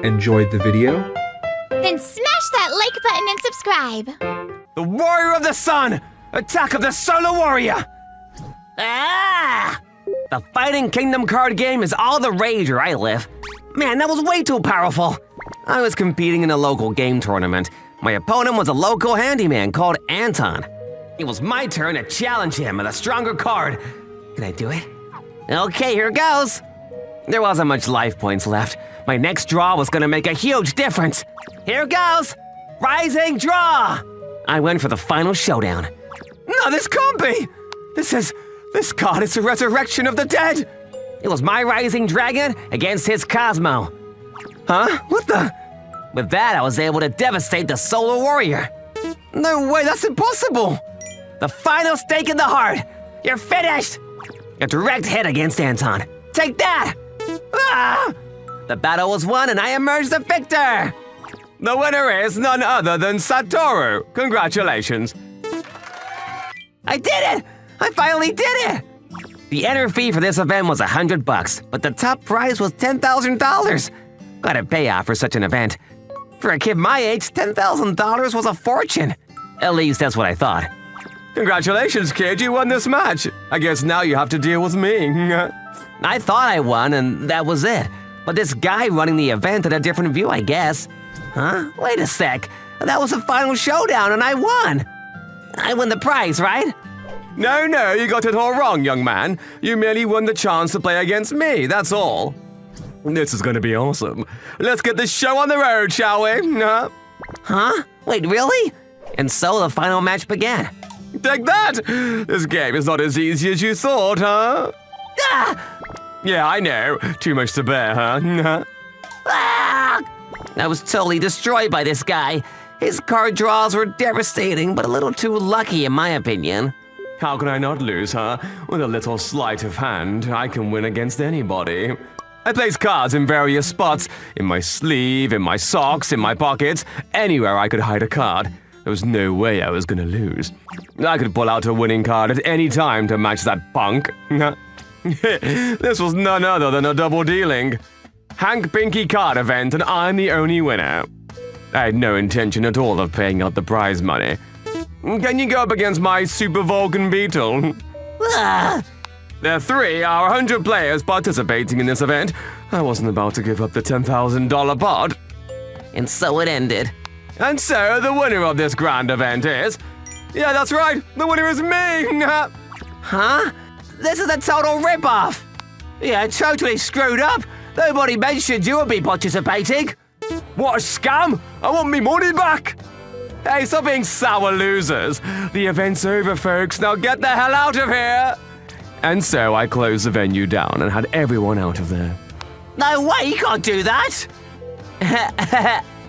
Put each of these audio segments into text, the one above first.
enjoyed the video, then smash that like button and subscribe. The Warrior of the Sun! Attack of the Solar Warrior! Ah! The Fighting Kingdom card game is all the rage where I live. Man, that was way too powerful. I was competing in a local game tournament. My opponent was a local handyman called Anton. It was my turn to challenge him with a stronger card. Can I do it? Okay, here goes. There wasn't much life points left. My next draw was gonna make a huge difference. Here goes! Rising Draw! I went for the final showdown. No, this can't be! This card is the resurrection of the dead! It was my Rising Dragon against his Cosmo. Huh? What the? With that, I was able to devastate the Solar Warrior. No way, that's impossible! The final stake in the heart! You're finished! A direct hit against Anton. Take that! Ah! The battle was won and I emerged the victor! The winner is none other than Satoru. Congratulations. I did it! I finally did it! The enter fee for this event was $100, but the top prize was $10,000. What a payoff for such an event. For a kid my age, $10,000 was a fortune. At least that's what I thought. Congratulations, kid, you won this match. I guess now you have to deal with me. I thought I won and that was it. But this guy running the event had a different view, I guess. Huh? Wait a sec. That was the final showdown and I won. I won the prize, right? No, you got it all wrong, young man. You merely won the chance to play against me, that's all. This is gonna be awesome. Let's get this show on the road, shall we? Huh? Wait, really? And so the final match began. Take that! This game is not as easy as you thought, huh? Ah! Yeah, I know. Too much to bear, huh? Ah! I was totally destroyed by this guy. His card draws were devastating, but a little too lucky in my opinion. How can I not lose, huh? With a little sleight of hand, I can win against anybody. I place cards in various spots. In my sleeve, in my socks, in my pockets, anywhere I could hide a card. There was no way I was gonna lose. I could pull out a winning card at any time to match that punk. This was none other than a double dealing. Hank Pinky card event and I'm the only winner. I had no intention at all of paying out the prize money. Can you go up against my Super Vulcan Beetle? There are 100 players participating in this event. I wasn't about to give up the $10,000 pot. And so it ended. And so the winner of this grand event is… Yeah, that's right, the winner is me! Huh? This is a total rip-off! Yeah, totally screwed up! Nobody mentioned you would be participating! What a scam! I want me money back! Hey, stop being sour losers! The event's over, folks, now get the hell out of here! And so I closed the venue down and had everyone out of there. No way, you can't do that!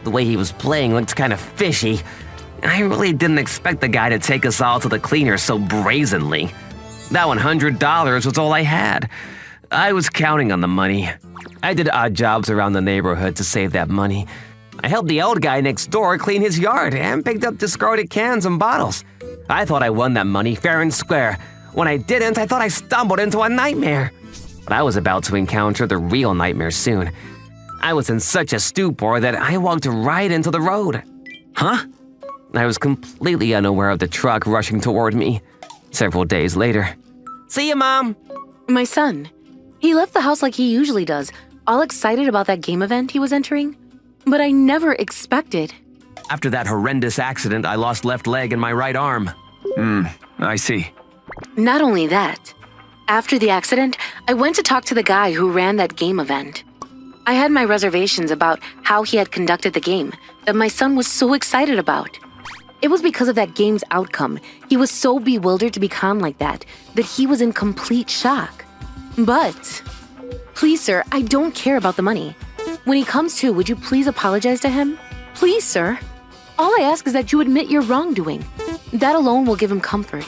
The way he was playing looked kind of fishy. I really didn't expect the guy to take us all to the cleaner so brazenly. That $100 was all I had. I was counting on the money. I did odd jobs around the neighborhood to save that money. I helped the old guy next door clean his yard and picked up discarded cans and bottles. I thought I won that money fair and square. When I didn't, I thought I stumbled into a nightmare. But I was about to encounter the real nightmare soon. I was in such a stupor that I walked right into the road. Huh? I was completely unaware of the truck rushing toward me. Several days later. See you, Mom! My son. He left the house like he usually does, all excited about that game event he was entering. But I never expected. After that horrendous accident, I lost left leg and my right arm. I see. Not only that. After the accident, I went to talk to the guy who ran that game event. I had my reservations about how he had conducted the game that my son was so excited about. It was because of that game's outcome. He was so bewildered to be calm like that he was in complete shock. But, please, sir, I don't care about the money. When he comes to, would you please apologize to him? Please, sir. All I ask is that you admit your wrongdoing. That alone will give him comfort.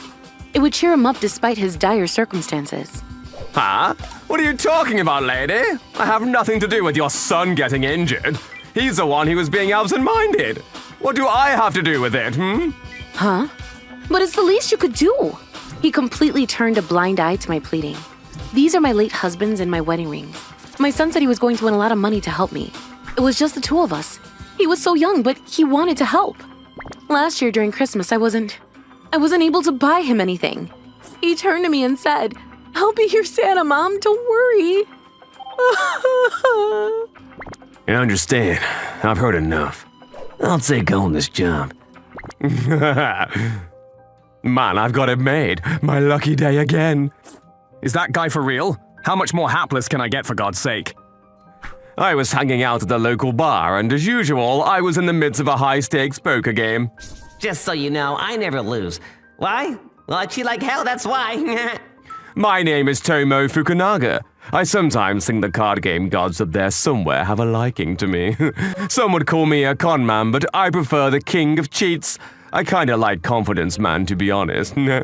It would cheer him up despite his dire circumstances. Huh? What are you talking about, lady? I have nothing to do with your son getting injured. He's the one who was being absent-minded. What do I have to do with it, Huh? But it's the least you could do. He completely turned a blind eye to my pleading. These are my late husband's and my wedding rings. My son said he was going to win a lot of money to help me. It was just the two of us. He was so young, but he wanted to help. Last year during Christmas, I wasn't able to buy him anything. He turned to me and said, "I'll be your Santa, Mom, don't worry." I understand. I've heard enough. I'll take on this job. Man, I've got it made. My lucky day again. Is that guy for real? How much more hapless can I get, for God's sake? I was hanging out at the local bar, and as usual, I was in the midst of a high-stakes poker game. Just so you know, I never lose. Why? Well, I cheat like hell, that's why. My name is Tomo Fukunaga. I sometimes think the card game gods up there somewhere have a liking to me. Some would call me a con man, but I prefer the king of cheats. I kinda like Confidence Man, to be honest. I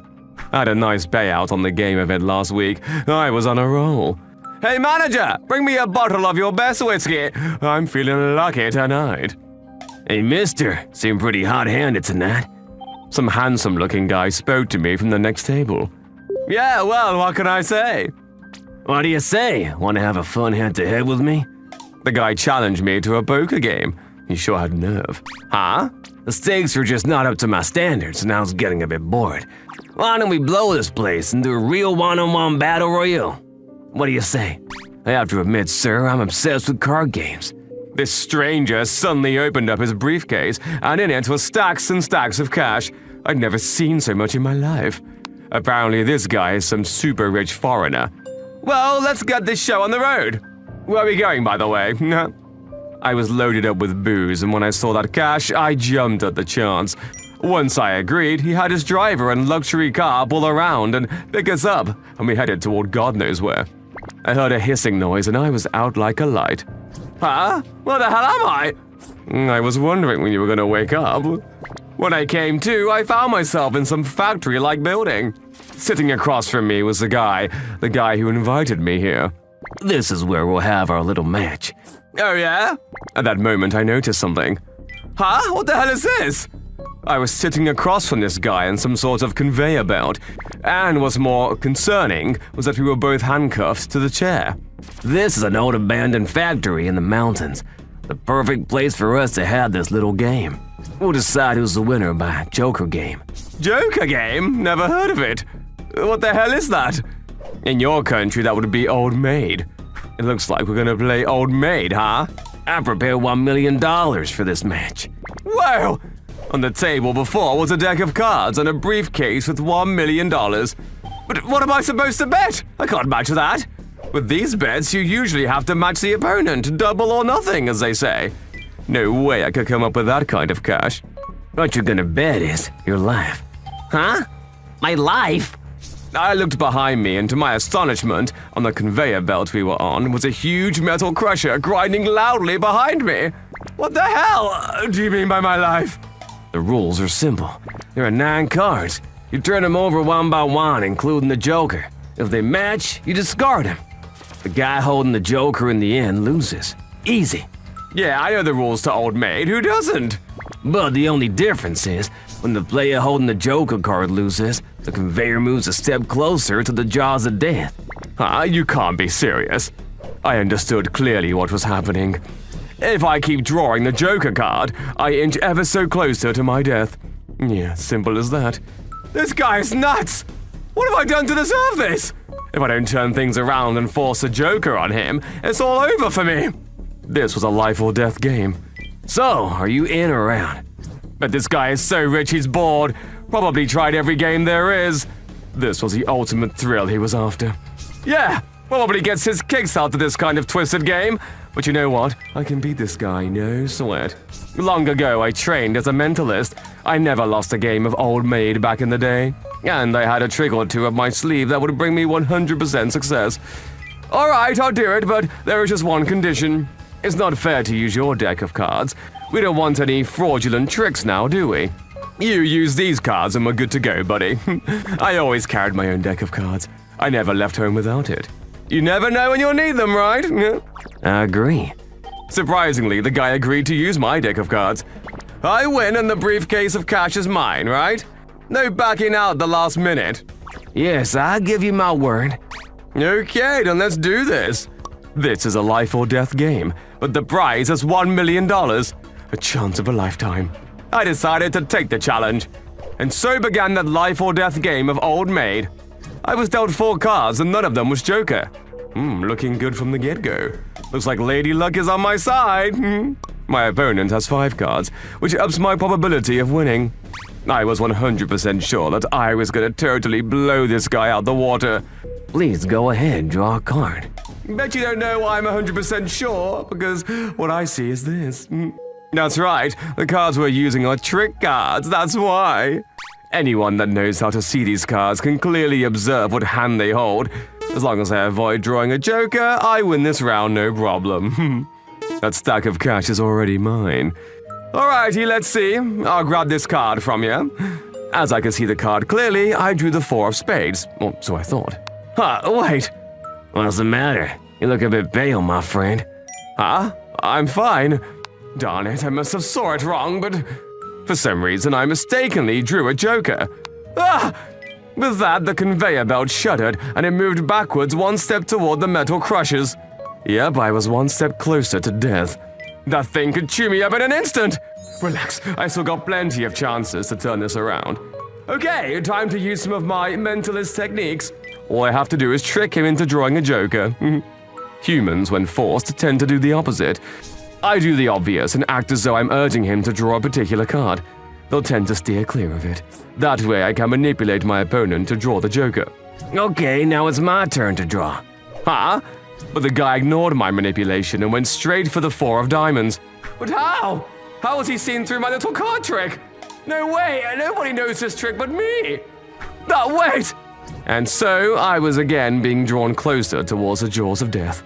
had a nice payout on the game event last week. I was on a roll. Hey manager, bring me a bottle of your best whiskey. I'm feeling lucky tonight. Hey mister, seem pretty hot-handed tonight. Some handsome-looking guy spoke to me from the next table. Yeah, well, what can I say? What do you say? Want to have a fun head-to-head with me? The guy challenged me to a poker game. He sure had nerve. Huh? The stakes are just not up to my standards, and I was getting a bit bored. Why don't we blow this place and do a real one-on-one battle royale? What do you say? I have to admit, sir, I'm obsessed with card games. This stranger suddenly opened up his briefcase, and in it was stacks and stacks of cash. I'd never seen so much in my life. Apparently this guy is some super rich foreigner. Well, let's get this show on the road. Where are we going, by the way? I was loaded up with booze, and when I saw that cash, I jumped at the chance. Once I agreed, he had his driver and luxury car pull around and pick us up, and we headed toward God knows where. I heard a hissing noise, and I was out like a light. Huh? Where the hell am I? I was wondering when you were gonna wake up. When I came to, I found myself in some factory-like building. Sitting across from me was the guy who invited me here. This is where we'll have our little match. Oh yeah? At that moment, I noticed something. Huh? What the hell is this? I was sitting across from this guy in some sort of conveyor belt, and what's more concerning was that we were both handcuffed to the chair. This is an old abandoned factory in the mountains. The perfect place for us to have this little game. We'll decide who's the winner by Joker game. Joker game? Never heard of it. What the hell is that? In your country, that would be Old Maid. It looks like we're gonna play Old Maid, huh? I prepared $1 million for this match. Whoa! On the table before was a deck of cards and a briefcase with $1 million. But what am I supposed to bet? I can't match that. With these bets, you usually have to match the opponent, double or nothing, as they say. No way I could come up with that kind of cash. What you're gonna bet is your life. Huh? My life? I looked behind me, and to my astonishment, on the conveyor belt we were on was a huge metal crusher grinding loudly behind me. What the hell do you mean by my life? The rules are simple. There are 9 cards. You turn them over one by one, including the Joker. If they match, you discard them. The guy holding the Joker in the end loses. Easy. Yeah, I know the rules to Old Maid. Who doesn't? But the only difference is, when the player holding the Joker card loses, the conveyor moves a step closer to the jaws of death. You can't be serious. I understood clearly what was happening. If I keep drawing the Joker card, I inch ever so closer to my death. Yeah, simple as that. This guy's nuts! What have I done to deserve this? If I don't turn things around and force a Joker on him, it's all over for me. This was a life or death game. So, are you in or out? But this guy is so rich he's bored. Probably tried every game there is. This was the ultimate thrill he was after. Yeah, probably gets his kicks out of this kind of twisted game. But you know what? I can beat this guy, no sweat. Long ago, I trained as a mentalist. I never lost a game of Old Maid back in the day. And I had a trick or two up my sleeve that would bring me 100% success. Alright, I'll do it, but there is just one condition. It's not fair to use your deck of cards. We don't want any fraudulent tricks now, do we? You use these cards and we're good to go, buddy. I always carried my own deck of cards. I never left home without it. You never know when you'll need them, right? I agree. Surprisingly, the guy agreed to use my deck of cards. I win and the briefcase of cash is mine, right? No backing out the last minute. Yes, I'll give you my word. Okay, then let's do this. This is a life or death game, but the prize is $1 million. A chance of a lifetime. I decided to take the challenge. And so began that life or death game of Old Maid. I was dealt 4 cards and none of them was Joker. Looking good from the get-go. Looks like Lady Luck is on my side. My opponent has 5 cards, which ups my probability of winning. I was 100% sure that I was gonna totally blow this guy out the water. Please go ahead, draw a card. Bet you don't know why I'm 100% sure, because what I see is this. That's right, the cards we're using are trick cards, that's why. Anyone that knows how to see these cards can clearly observe what hand they hold. As long as I avoid drawing a joker, I win this round no problem. That stack of cash is already mine. Alrighty, let's see. I'll grab this card from you. As I could see the card clearly, I drew the 4 of spades. Or so I thought. Wait. What's the matter? You look a bit pale, my friend. I'm fine. Darn it, I must have saw it wrong, but for some reason I mistakenly drew a joker. With that, the conveyor belt shuddered and it moved backwards 1 step toward the metal crushers. Yep, I was 1 step closer to death. That thing could chew me up in an instant. Relax, I still got plenty of chances to turn this around. Okay, time to use some of my mentalist techniques. All I have to do is trick him into drawing a joker. Humans, when forced, tend to do the opposite. I do the obvious and act as though I'm urging him to draw a particular card. They'll tend to steer clear of it. That way I can manipulate my opponent to draw the joker. Okay, now it's my turn to draw. But the guy ignored my manipulation and went straight for the 4 of diamonds. But how? How was he seen through my little card trick? No way, nobody knows this trick but me. Wait! And so I was again being drawn closer towards the jaws of death.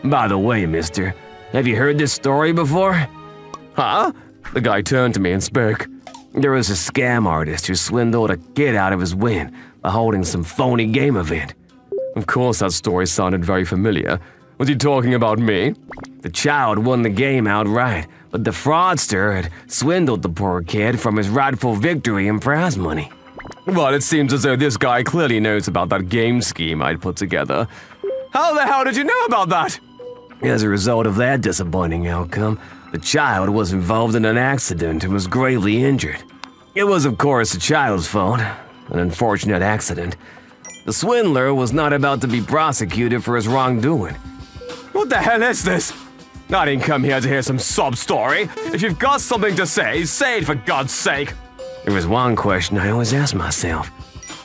By the way, mister, have you heard this story before? The guy turned to me and spoke. There was a scam artist who swindled a kid out of his win by holding some phony game event. Of course that story sounded very familiar. Was he talking about me? The child won the game outright, but the fraudster had swindled the poor kid from his rightful victory and prize money. Well, it seems as though this guy clearly knows about that game scheme I'd put together. How the hell did you know about that? As a result of that disappointing outcome, the child was involved in an accident and was gravely injured. It was, of course, the child's fault, an unfortunate accident. The swindler was not about to be prosecuted for his wrongdoing. What the hell is this? I didn't come here to hear some sob story. If you've got something to say it for God's sake. There was one question I always asked myself.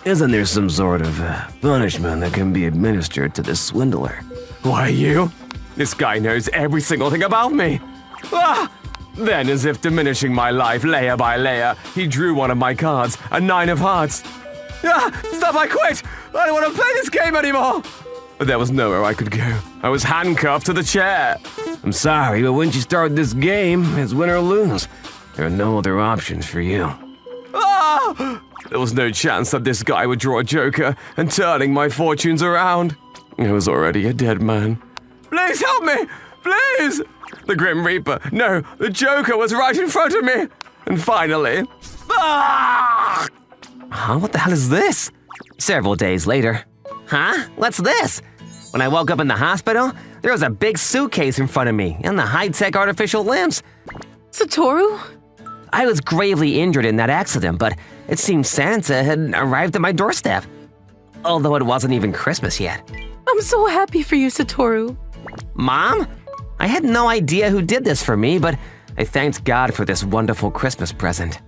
Isn't there some sort of punishment that can be administered to this swindler? Why you? This guy knows every single thing about me. Then, as if diminishing my life layer by layer, he drew one of my cards, a 9 of hearts. Stop, I quit! I don't want to play this game anymore! But there was nowhere I could go. I was handcuffed to the chair. I'm sorry, but once you start this game, it's win or lose. There are no other options for you. There was no chance that this guy would draw a joker and turning my fortunes around. I was already a dead man. Please help me! Please! The Grim Reaper, no, the Joker was right in front of me. And finally... What the hell is this? Several days later. What's this? When I woke up in the hospital, there was a big suitcase in front of me and the high-tech artificial limbs. Satoru? I was gravely injured in that accident, but it seemed Santa had arrived at my doorstep. Although it wasn't even Christmas yet. I'm so happy for you, Satoru. Mom? I had no idea who did this for me, but I thanked God for this wonderful Christmas present.